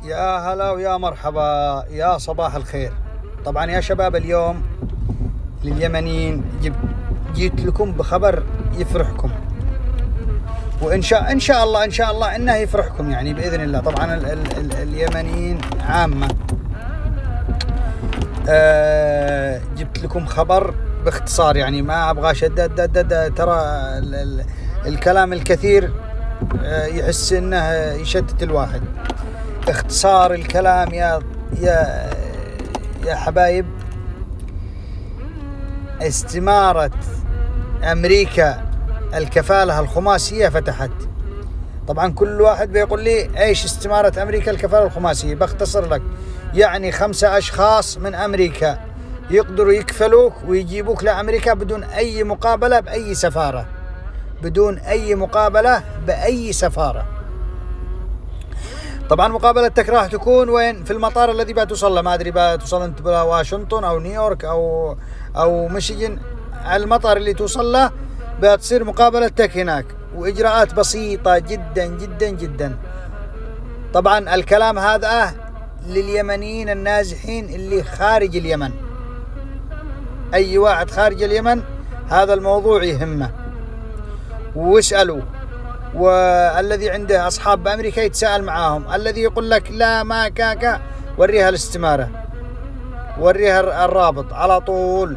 يا هلا ويا مرحبا، يا صباح الخير. طبعا يا شباب، اليوم لليمنيين جيت لكم بخبر يفرحكم، وإن شاء الله إنه يفرحكم يعني بإذن الله. طبعا اليمنيين عامة. جبت لكم خبر باختصار، يعني ما أبغى شدد. ترى الكلام الكثير يحس إنه يشتت الواحد. اختصار الكلام يا حبايب، استمارة أمريكا الكفالة الخماسية فتحت. طبعا كل واحد بيقول لي ايش استمارة أمريكا الكفالة الخماسية؟ بختصر لك، يعني 5 أشخاص من أمريكا يقدروا يكفلوك ويجيبوك لأمريكا بدون أي مقابلة بأي سفارة، بدون أي مقابلة بأي سفارة. طبعا مقابلتك راح تكون وين؟ في المطار الذي بتوصل له. ما ادري بتوصل انت بواشنطن او نيويورك او ميشيغان. المطار اللي توصل له بتصير مقابلتك هناك، واجراءات بسيطة جدا جدا جدا. طبعا الكلام هذا لليمنيين النازحين اللي خارج اليمن. اي واحد خارج اليمن هذا الموضوع يهمه واسألوا، والذي عنده أصحاب بأمريكا يتساءل معاهم. الذي يقول لك لا ما كاكا، وريها الاستمارة، وريها الرابط على طول.